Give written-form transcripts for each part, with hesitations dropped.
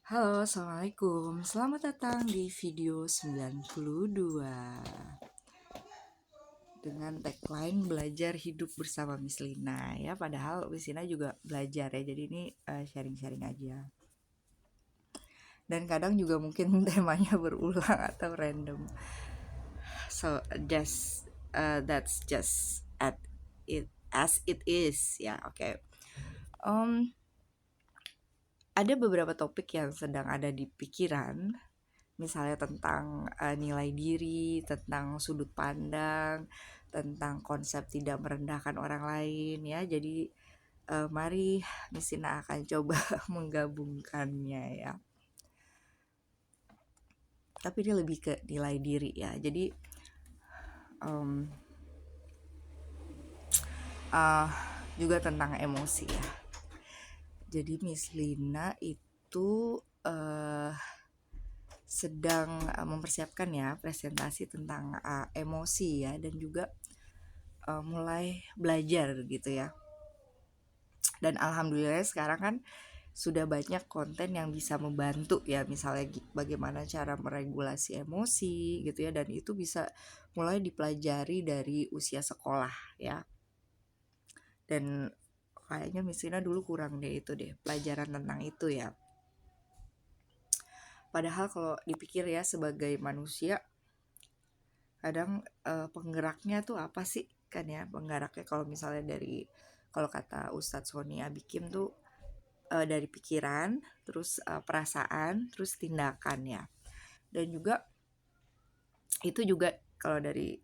Halo, Assalamualaikum. Selamat datang di video 92 dengan tagline belajar hidup bersama Miss Lina ya. Padahal Miss Lina juga belajar ya. Jadi ini sharing-sharing aja. Dan kadang juga mungkin temanya berulang atau random. So that's just at it as it is ya. Oke. Ada beberapa topik yang sedang ada di pikiran, misalnya tentang nilai diri, tentang sudut pandang, tentang konsep tidak merendahkan orang lain ya. Jadi mari Misina akan coba menggabungkannya ya. Tapi ini lebih ke nilai diri ya. Jadi juga tentang emosi ya. Jadi Miss Lina itu sedang mempersiapkan ya presentasi tentang emosi ya, dan juga mulai belajar gitu ya. Dan alhamdulillah sekarang kan sudah banyak konten yang bisa membantu ya, misalnya bagaimana cara meregulasi emosi gitu ya, dan itu bisa mulai dipelajari dari usia sekolah ya. Dan kayaknya misalnya dulu kurang deh itu deh pelajaran tentang itu ya. Padahal kalau dipikir ya, sebagai manusia kadang penggeraknya tuh apa sih kan ya, penggeraknya kalau misalnya kalau kata Ustadz Sony Abikim tuh dari pikiran, terus perasaan, terus tindakan ya. Dan juga itu juga kalau dari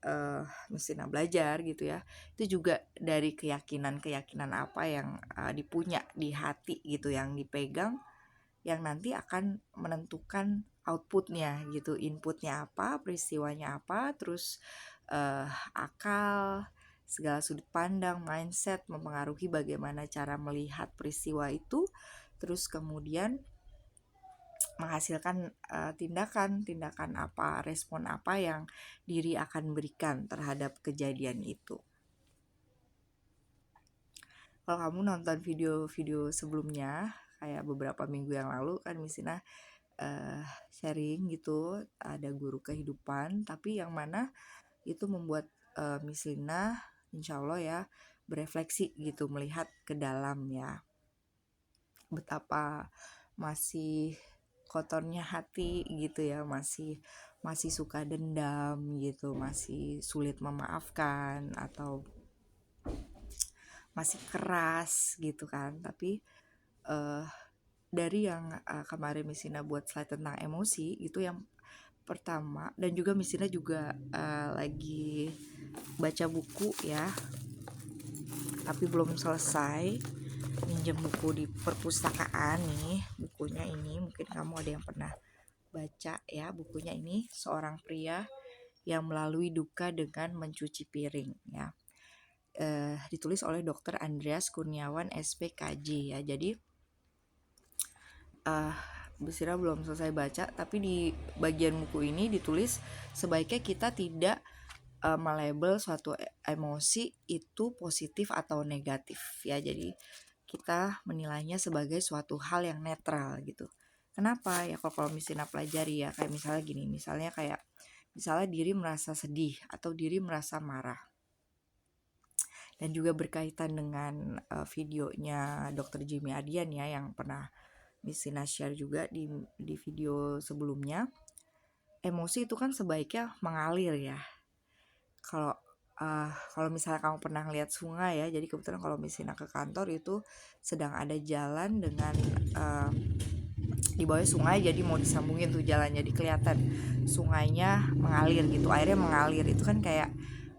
Mestina belajar gitu ya, itu juga dari keyakinan apa yang dipunya di hati gitu, yang dipegang, yang nanti akan menentukan outputnya gitu, inputnya apa, peristiwanya apa, terus akal, segala sudut pandang, mindset mempengaruhi bagaimana cara melihat peristiwa itu, terus kemudian menghasilkan tindakan apa, respon apa yang diri akan berikan terhadap kejadian itu. Kalau kamu nonton video-video sebelumnya, kayak beberapa minggu yang lalu kan Misina sharing gitu, ada guru kehidupan, tapi yang mana itu membuat Miss Lina insya Allah ya berefleksi gitu, melihat ke dalam ya, betapa masih kotornya hati gitu ya, masih suka dendam gitu, masih sulit memaafkan, atau masih keras gitu kan. Tapi dari yang kemarin Misina buat slide tentang emosi itu yang pertama, dan juga Misina juga lagi baca buku ya, tapi belum selesai, minjem buku di perpustakaan nih. Bukunya ini mungkin kamu ada yang pernah baca ya. Bukunya ini Seorang Pria yang Melalui Duka dengan Mencuci Piring ya. Ditulis oleh Dr. Andreas Kurniawan SPKJ ya. Jadi Busira belum selesai baca, tapi di bagian buku ini ditulis sebaiknya kita tidak melabel suatu emosi itu positif atau negatif ya. Jadi kita menilainya sebagai suatu hal yang netral gitu. Kenapa ya? Kalau misalnya pelajari ya, kayak misalnya gini, misalnya diri merasa sedih atau diri merasa marah, dan juga berkaitan dengan videonya Dr. Jimmy Adian ya, yang pernah Misina share juga di video sebelumnya. Emosi itu kan sebaiknya mengalir ya. Kalau misalnya kamu pernah lihat sungai ya, jadi kebetulan kalau misalnya ke kantor itu sedang ada jalan dengan di bawah sungai, jadi mau disambungin tuh jalan, jadi kelihatan sungainya mengalir gitu, airnya mengalir, itu kan kayak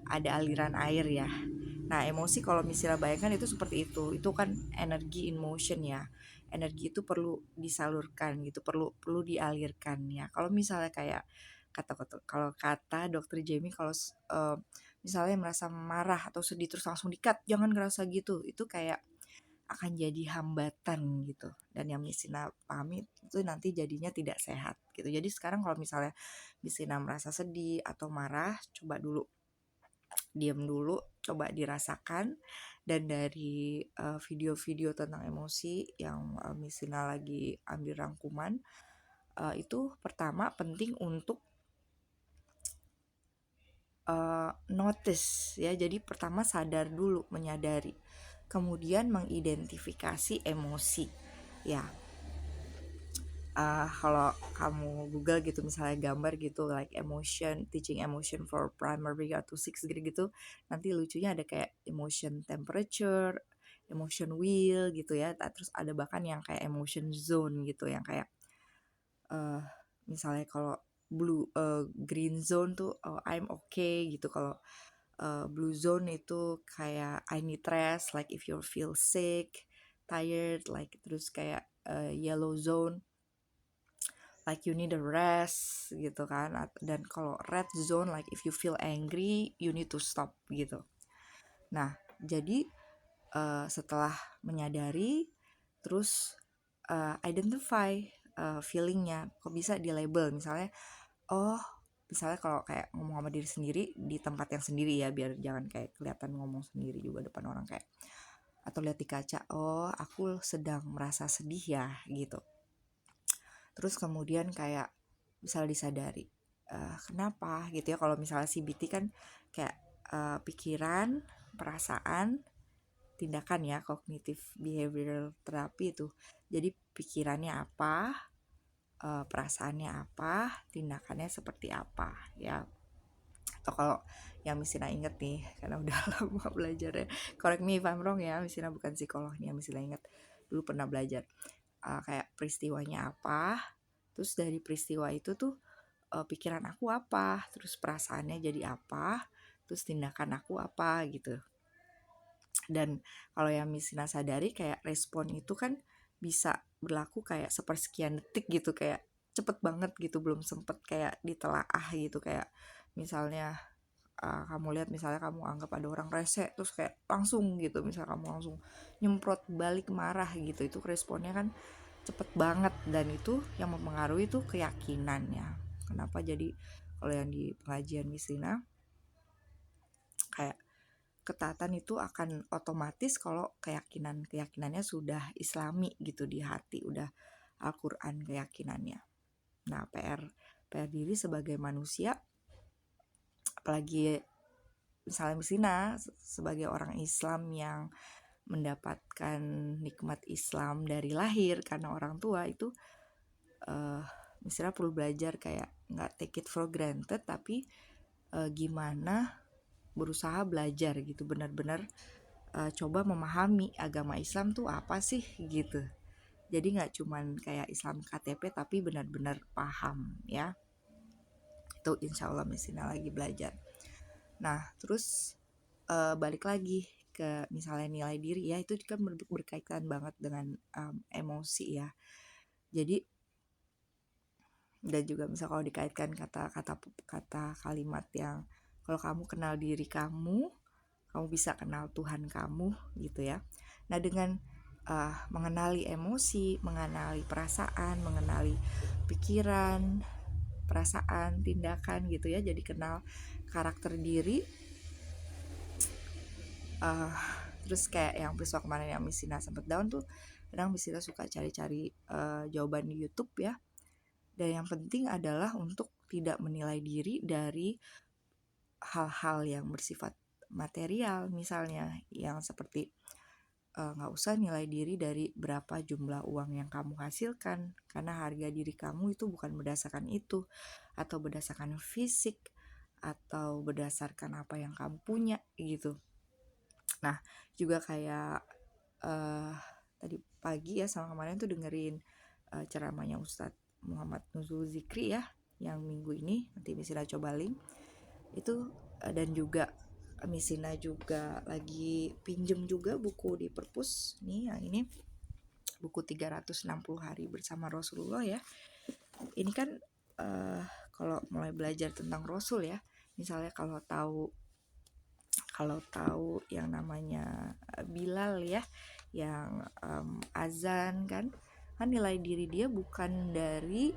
ada aliran air ya. Nah emosi kalau misalnya bayangkan itu seperti itu kan energi in motion ya. Energi itu perlu disalurkan gitu, perlu dialirkan ya. Kalau misalnya kayak kalau kata Dokter Jamie, kalau misalnya merasa marah atau sedih terus langsung dikat, jangan ngerasa gitu, itu kayak akan jadi hambatan gitu, dan yang Misina pahami itu nanti jadinya tidak sehat gitu. Jadi sekarang kalau misalnya Misina merasa sedih atau marah, coba dulu diam dulu, coba dirasakan. Dan dari video-video tentang emosi yang Miss Sina lagi ambil rangkuman, itu pertama penting untuk notice ya. Jadi pertama sadar dulu, menyadari, kemudian mengidentifikasi emosi ya. Kalau kamu Google gitu misalnya gambar gitu like emotion, teaching emotion for primary atau sixth grade gitu, nanti lucunya ada kayak emotion temperature, emotion wheel gitu ya. Terus ada bahkan yang kayak emotion zone gitu, yang kayak misalnya kalau green zone tuh I'm okay gitu. Kalau blue zone itu kayak I need rest, like if you feel sick, tired, like. Terus kayak yellow zone like you need a rest gitu kan. Dan kalau red zone like if you feel angry you need to stop gitu. Nah jadi setelah menyadari, terus identify feelingnya, kok bisa di label. Misalnya misalnya kalau kayak ngomong sama diri sendiri di tempat yang sendiri ya, biar jangan kayak kelihatan ngomong sendiri juga depan orang, kayak atau lihat di kaca, aku sedang merasa sedih ya gitu. Terus kemudian kayak misalnya disadari kenapa gitu ya. Kalau misalnya CBT kan kayak pikiran, perasaan, tindakan ya, cognitive behavioral therapy itu. Jadi pikirannya apa, perasaannya apa, tindakannya seperti apa ya. Atau kalau yang Misina inget nih, karena udah lama belajar ya, correct me if I'm wrong ya, Misina bukan psikolog nih, Misina inget dulu pernah belajar kayak peristiwanya apa, terus dari peristiwa itu tuh pikiran aku apa, terus perasaannya jadi apa, terus tindakan aku apa gitu. Dan kalau yang Misina sadari kayak respon itu kan bisa berlaku kayak sepersekian detik gitu, kayak cepet banget gitu, belum sempet kayak ditelaah gitu. Kayak misalnya kamu lihat, misalnya kamu anggap ada orang rese, terus kayak langsung gitu, misalnya kamu langsung nyemprot balik marah gitu, itu responnya kan cepet banget. Dan itu yang mempengaruhi tuh keyakinannya. Kenapa jadi kalau yang di pengajian Misina kayak ketaatan itu akan otomatis kalau keyakinannya sudah islami gitu di hati, udah Al-Quran keyakinannya. Nah PR diri sebagai manusia, apalagi misalnya Misina sebagai orang Islam yang mendapatkan nikmat Islam dari lahir karena orang tua, itu Misina perlu belajar kayak nggak take it for granted, tapi gimana berusaha belajar gitu, benar-benar coba memahami agama Islam tuh apa sih gitu. Jadi nggak cuman kayak Islam KTP, tapi benar-benar paham ya. Itu insya Allah Misina lagi belajar. Nah terus balik lagi ke misalnya nilai diri ya, itu kan berkaitan banget dengan emosi ya. Jadi dan juga misal kalau dikaitkan kata kalimat yang kalau kamu kenal diri kamu bisa kenal Tuhan kamu gitu ya. Nah dengan mengenali emosi, mengenali perasaan, mengenali pikiran, perasaan, tindakan gitu ya, jadi kenal karakter diri. Terus kayak yang peristiwa kemarin yang Misina sempet down tuh, kadang Misina suka cari-cari jawaban di YouTube ya. Dan yang penting adalah untuk tidak menilai diri dari hal-hal yang bersifat material, misalnya yang seperti nggak usah nilai diri dari berapa jumlah uang yang kamu hasilkan, karena harga diri kamu itu bukan berdasarkan itu, atau berdasarkan fisik, atau berdasarkan apa yang kamu punya gitu. Nah juga kayak tadi pagi ya sama kemarin tuh dengerin ceramahnya Ustadz Muhammad Nuzul Zikri ya, yang minggu ini, nanti Misina coba link itu. Dan juga Misina juga lagi pinjem juga buku di perpus nih, yang ini buku 360 hari bersama Rasulullah ya. Ini kan kalau mulai belajar tentang Rasul ya, misalnya kalau tahu yang namanya Bilal ya, yang azan kan nilai diri dia bukan dari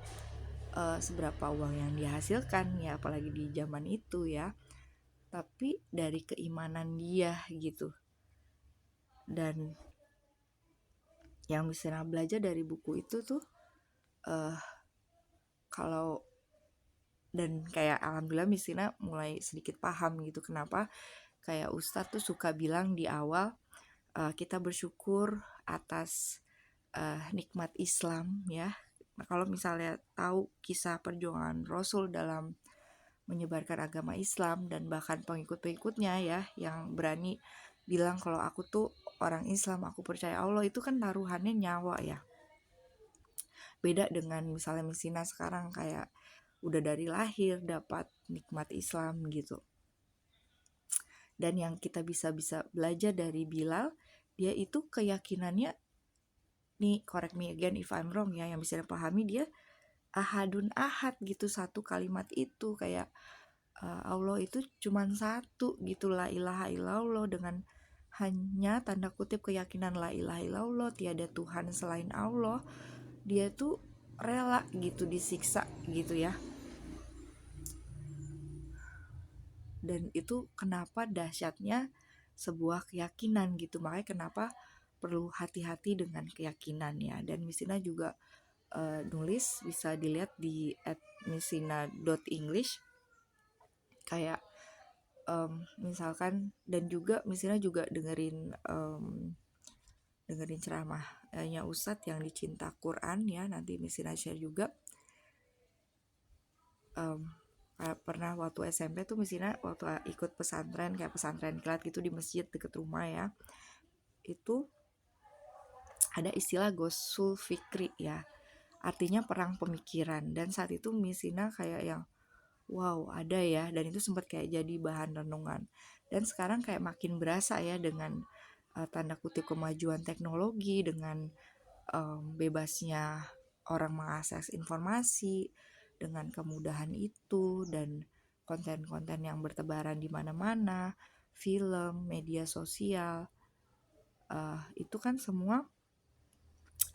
seberapa uang yang dihasilkan ya, apalagi di zaman itu ya. tapi dari keimanan dia gitu. Dan yang bisa belajar dari buku itu tuh kalau dan kayak alhamdulillah Misina mulai sedikit paham gitu kenapa kayak Ustadz tuh suka bilang di awal kita bersyukur atas nikmat Islam ya. Nah, kalau misalnya tahu kisah perjuangan Rasul dalam menyebarkan agama Islam dan bahkan pengikut-pengikutnya ya yang berani bilang kalau aku tuh orang Islam, aku percaya Allah, itu kan taruhannya nyawa ya. Beda dengan misalnya Misina sekarang kayak udah dari lahir dapat nikmat Islam gitu. Dan yang kita bisa belajar dari Bilal, dia itu keyakinannya, nih correct me again if I'm wrong ya, yang bisa dipahami dia ahadun ahad gitu, satu kalimat itu kayak Allah itu cuman satu gitu, la ilaha illallah, dengan hanya tanda kutip keyakinan la ilaha illallah, tiada Tuhan selain Allah, dia tuh rela gitu disiksa gitu ya. Dan itu kenapa dahsyatnya sebuah keyakinan gitu, makanya kenapa perlu hati-hati dengan keyakinan ya. Dan Misina juga nulis, bisa dilihat di @misina.english kayak misalkan, dan juga Misina juga dengerin ceramahnya Ustadz yang dicinta Quran ya, nanti Misina share juga. Pernah waktu SMP tuh Misina waktu ikut pesantren, kayak pesantren kilat gitu di masjid deket rumah ya, itu ada istilah Ghusul Fikri ya, artinya perang pemikiran. Dan saat itu Misina kayak yang wow ada ya, dan itu sempat kayak jadi bahan renungan. Dan sekarang kayak makin berasa ya dengan tanda kutip kemajuan teknologi, dengan bebasnya orang mengakses informasi dengan kemudahan itu, dan konten-konten yang bertebaran di mana-mana, film, media sosial, itu kan semua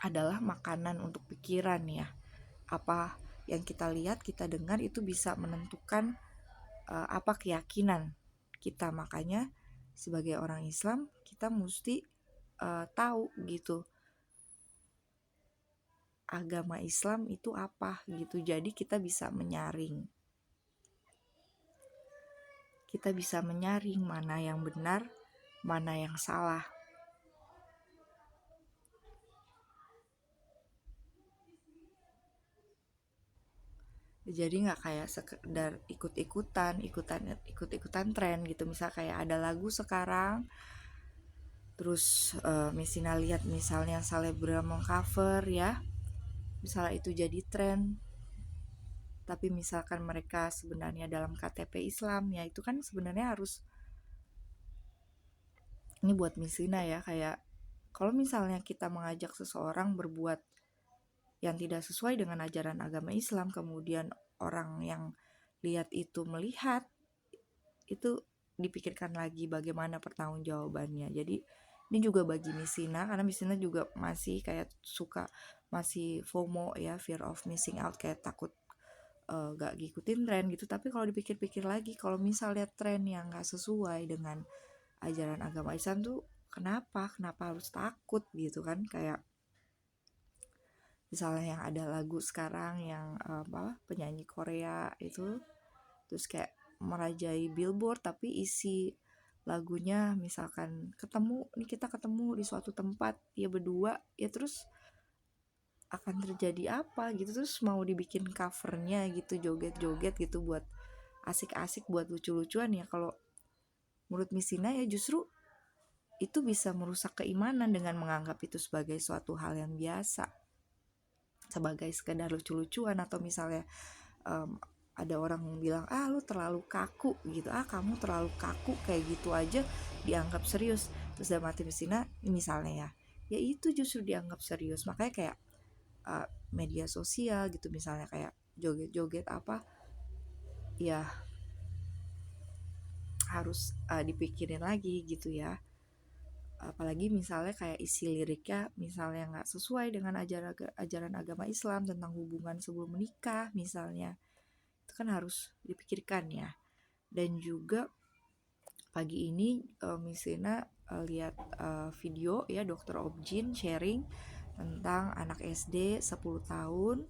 adalah makanan untuk pikiran ya. Apa yang kita lihat, kita dengar itu bisa menentukan apa keyakinan kita. Makanya sebagai orang Islam kita mesti tahu gitu agama Islam itu apa gitu. Jadi kita bisa menyaring. Kita bisa menyaring mana yang benar, mana yang salah. Jadi nggak kayak sekedar ikut-ikutan tren gitu. Misal kayak ada lagu sekarang, terus Misina lihat misalnya selebgram mengcover ya, misalnya itu jadi tren, tapi misalkan mereka sebenarnya dalam KTP Islam ya, itu kan sebenarnya harus, ini buat Misina ya, kayak kalau misalnya kita mengajak seseorang berbuat yang tidak sesuai dengan ajaran agama Islam, kemudian orang yang lihat itu melihat, itu dipikirkan lagi bagaimana pertanggungjawabannya. Jadi ini juga bagi Misina, karena Misina juga masih kayak masih FOMO ya, fear of missing out, kayak takut gak ngikutin tren gitu. Tapi kalau dipikir-pikir lagi, kalau misalnya tren yang gak sesuai dengan ajaran agama Islam tuh kenapa harus takut gitu kan. Kayak misalnya yang ada lagu sekarang yang penyanyi Korea itu, terus kayak merajai Billboard, tapi isi lagunya misalkan kita ketemu di suatu tempat ya berdua ya, terus akan terjadi apa gitu, terus mau dibikin covernya gitu, joget-joget gitu buat asik-asik, buat lucu-lucuan ya. Kalau menurut Misina ya justru itu bisa merusak keimanan dengan menganggap itu sebagai suatu hal yang biasa, sebagai sekedar lucu-lucuan. Atau misalnya ada orang bilang lu terlalu kaku gitu, kamu terlalu kaku, kayak gitu aja dianggap serius. Terus dalam hati Misina misalnya ya itu justru dianggap serius. Makanya kayak media sosial gitu, misalnya kayak joget-joget apa ya, harus dipikirin lagi gitu ya. Apalagi misalnya kayak isi liriknya misalnya nggak sesuai dengan ajaran agama Islam tentang hubungan sebelum menikah misalnya, itu kan harus dipikirkan ya. Dan juga pagi ini Miss Lina lihat video ya dokter Objin sharing tentang anak SD 10 tahun.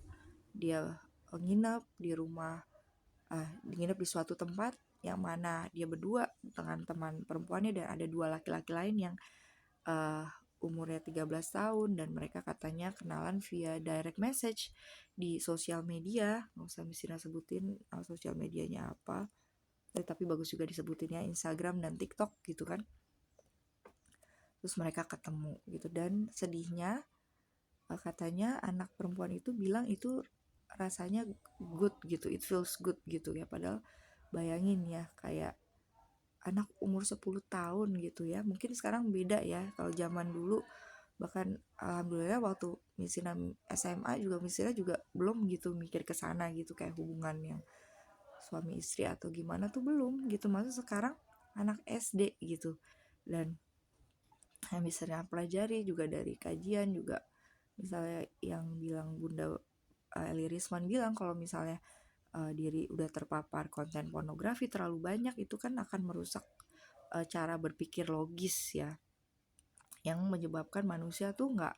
Dia nginep di rumah, nginep di suatu tempat yang mana dia berdua dengan teman perempuannya, dan ada 2 laki-laki lain yang uh, umurnya 13 tahun, dan mereka katanya kenalan via direct message di sosial media. Nggak usah Misina sebutin sosial medianya apa, tapi bagus juga disebutinnya Instagram dan TikTok gitu kan. Terus mereka ketemu gitu, dan sedihnya katanya anak perempuan itu bilang itu rasanya good gitu, it feels good gitu ya. Padahal bayangin ya, kayak anak umur 10 tahun gitu ya. Mungkin sekarang beda ya, kalau zaman dulu bahkan alhamdulillah waktu Misina SMA juga, Misina juga belum gitu mikir ke sana gitu, kayak hubungan yang suami istri atau gimana tuh belum gitu. Maksud sekarang anak SD gitu. Dan yang bisa pelajari juga dari kajian juga, misalnya yang bilang Bunda Eli Risman bilang kalau misalnya diri udah terpapar konten pornografi terlalu banyak, itu kan akan merusak cara berpikir logis ya, yang menyebabkan manusia tuh nggak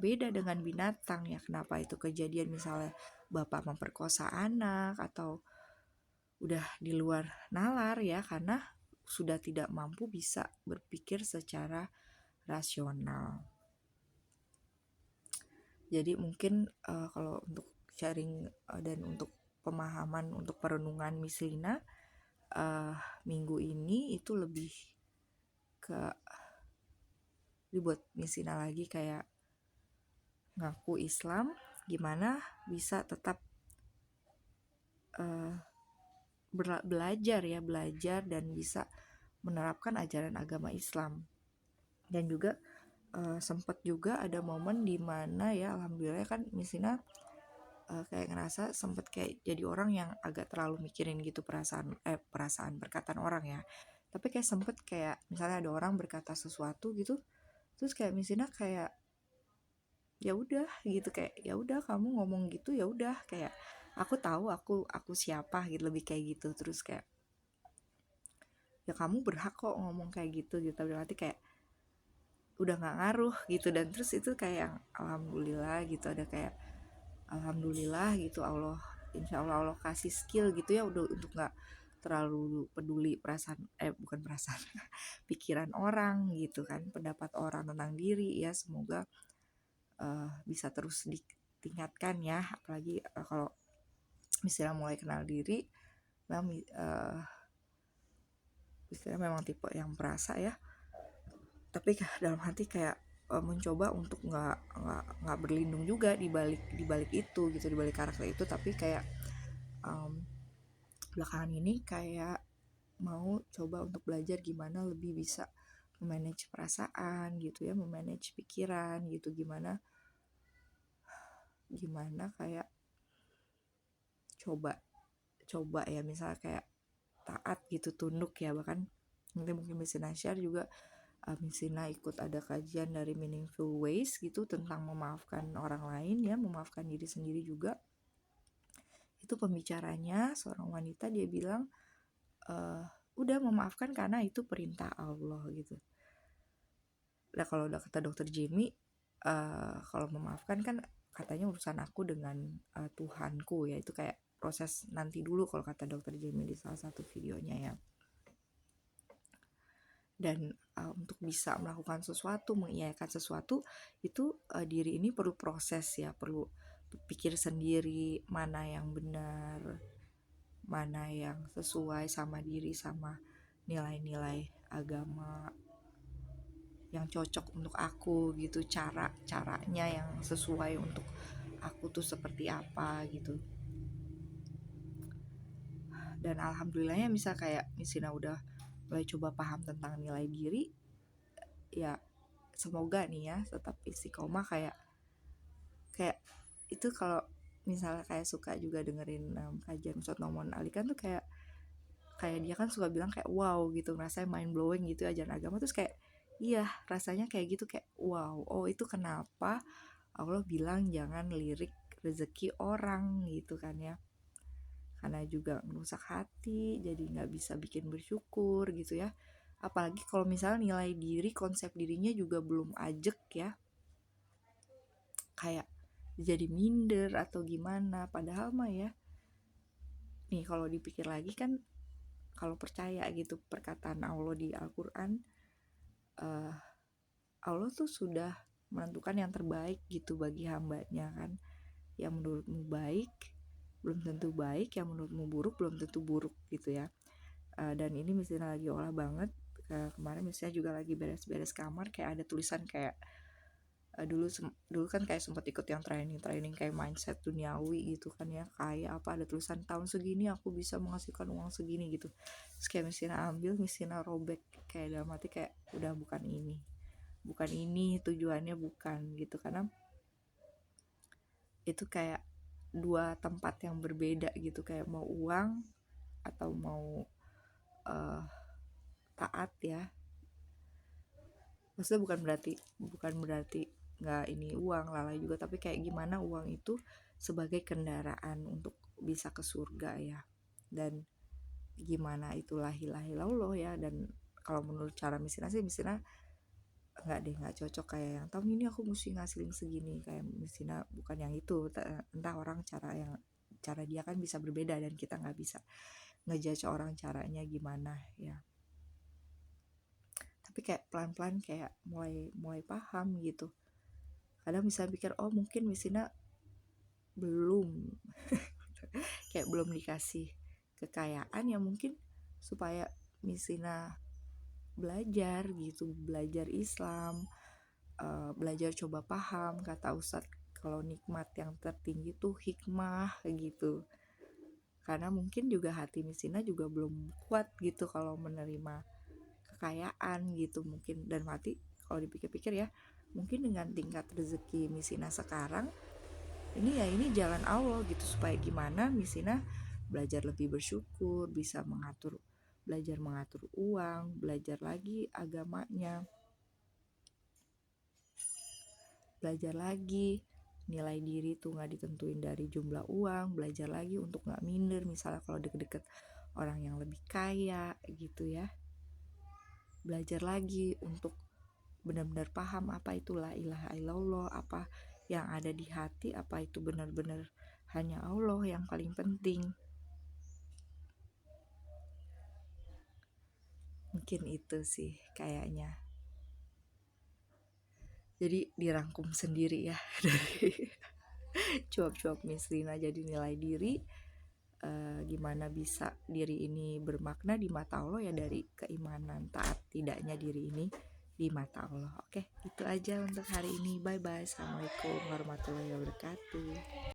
beda dengan binatang ya. Kenapa itu kejadian, misalnya bapak memperkosa anak atau udah di luar nalar ya, karena sudah tidak mampu bisa berpikir secara rasional. Jadi mungkin kalau untuk sharing dan untuk pemahaman, untuk perenungan Miss Lina minggu ini itu lebih ke dibuat Miss Lina lagi kayak ngaku Islam, gimana bisa tetap belajar dan bisa menerapkan ajaran agama Islam. Dan juga sempat juga ada momen di mana ya alhamdulillah kan Miss Lina kayak ngerasa sempet kayak jadi orang yang agak terlalu mikirin gitu perasaan perkataan orang ya. Tapi kayak sempet kayak misalnya ada orang berkata sesuatu gitu, terus kayak misalnya kayak ya udah gitu, kayak ya udah kamu ngomong gitu, ya udah kayak aku tahu aku siapa gitu, lebih kayak gitu. Terus kayak ya kamu berhak kok ngomong kayak gitu berarti kayak udah nggak ngaruh gitu. Dan terus itu kayak alhamdulillah gitu, ada kayak alhamdulillah gitu, Allah insya Allah kasih skill gitu ya udah untuk nggak terlalu peduli bukan perasaan pikiran orang gitu kan, pendapat orang tentang diri ya. Semoga bisa terus ditingkatkan ya, apalagi kalau misalnya mulai kenal diri misalnya memang tipe yang perasa ya, tapi dalam hati kayak mencoba untuk nggak berlindung juga di balik itu gitu, di balik karakter itu. Tapi kayak belakangan ini kayak mau coba untuk belajar gimana lebih bisa memanage perasaan gitu ya, memanage pikiran gitu, gimana kayak coba ya, misalnya kayak taat gitu, tunduk ya. Bahkan nanti mungkin Misina share juga, Misina ikut ada kajian dari Meaningful Ways gitu tentang memaafkan orang lain ya, memaafkan diri sendiri juga. Itu pembicaranya seorang wanita, dia bilang udah memaafkan karena itu perintah Allah gitu. Nah kalau udah kata dokter Jamie, kalau memaafkan kan katanya urusan aku dengan Tuhanku ya, itu kayak proses nanti dulu kalau kata dokter Jamie di salah satu videonya ya. Dan untuk bisa melakukan sesuatu, mengiyakan sesuatu itu diri ini perlu proses ya, perlu pikir sendiri mana yang benar, mana yang sesuai sama diri, sama nilai-nilai agama yang cocok untuk aku gitu, caranya yang sesuai untuk aku tuh seperti apa gitu. Dan alhamdulillahnya misal kayak Misina udah mulai coba paham tentang nilai diri ya, semoga nih ya tetap istiqomah kayak itu. Kalau misalnya kayak suka juga dengerin kajian Ustadz Nomon Ali kan tuh kayak dia kan suka bilang kayak wow gitu, rasanya mind blowing gitu ajaran agama. Terus kayak iya rasanya kayak gitu, kayak wow, oh itu kenapa Allah bilang jangan lirik rezeki orang gitu kan ya. karena juga merusak hati, jadi nggak bisa bikin bersyukur gitu ya. Apalagi kalau misalnya nilai diri, konsep dirinya juga belum ajek ya, kayak jadi minder atau gimana. Padahal mah ya, nih kalau dipikir lagi kan, kalau percaya gitu perkataan Allah di Al-Quran, uh, Allah tuh sudah menentukan yang terbaik gitu bagi hambanya kan. Yang menurutmu baik belum tentu baik, yang menurutmu buruk belum tentu buruk gitu ya. Dan ini misalnya lagi olah banget, kemarin misalnya juga lagi beres-beres kamar, kayak ada tulisan kayak dulu kan kayak sempat ikut yang training kayak mindset duniawi gitu kan ya, kayak apa ada tulisan tahun segini aku bisa menghasilkan uang segini gitu. Terus kayak misalnya ambil, misalnya robek, kayak dalam hati kayak udah bukan ini tujuannya, bukan gitu. Karena itu kayak dua tempat yang berbeda gitu, kayak mau uang atau mau taat ya. Maksudnya bukan berarti nggak ini uang lalai juga, tapi kayak gimana uang itu sebagai kendaraan untuk bisa ke surga ya. Dan gimana itu la ilaha illallah ya. Dan kalau menurut cara Misina sih, Misina nggak cocok kayak yang tahun ini aku mesti ngasilin segini, kayak Misina bukan yang itu. Entah orang cara dia kan bisa berbeda, dan kita nggak bisa ngejudge orang caranya gimana ya. Tapi kayak pelan-pelan kayak mulai paham gitu. Kadang bisa pikir, oh mungkin Misina belum kayak belum dikasih kekayaan ya, mungkin supaya Misina belajar gitu, belajar Islam, belajar coba paham. Kata Ustadz, kalau nikmat yang tertinggi tuh hikmah gitu. Karena mungkin juga hati Misina juga belum kuat gitu kalau menerima kekayaan gitu mungkin. Dan mati kalau dipikir-pikir ya, mungkin dengan tingkat rezeki Misina sekarang ini jalan Allah gitu, supaya gimana Misina belajar lebih bersyukur, bisa belajar mengatur uang, belajar lagi agamanya, belajar lagi nilai diri tuh nggak ditentuin dari jumlah uang, belajar lagi untuk nggak minder misalnya kalau deket-deket orang yang lebih kaya gitu ya. Belajar lagi untuk benar-benar paham apa itu la ilaha illallah, apa yang ada di hati, apa itu benar-benar hanya Allah yang paling penting. Mungkin itu sih kayaknya. Jadi dirangkum sendiri ya dari cuap-cuap Miss Rina. Jadi nilai diri, gimana bisa diri ini bermakna di mata Allah ya, dari keimanan taat tidaknya diri ini di mata Allah. Oke, itu aja untuk hari ini. Bye bye. Assalamualaikum warahmatullahi wabarakatuh.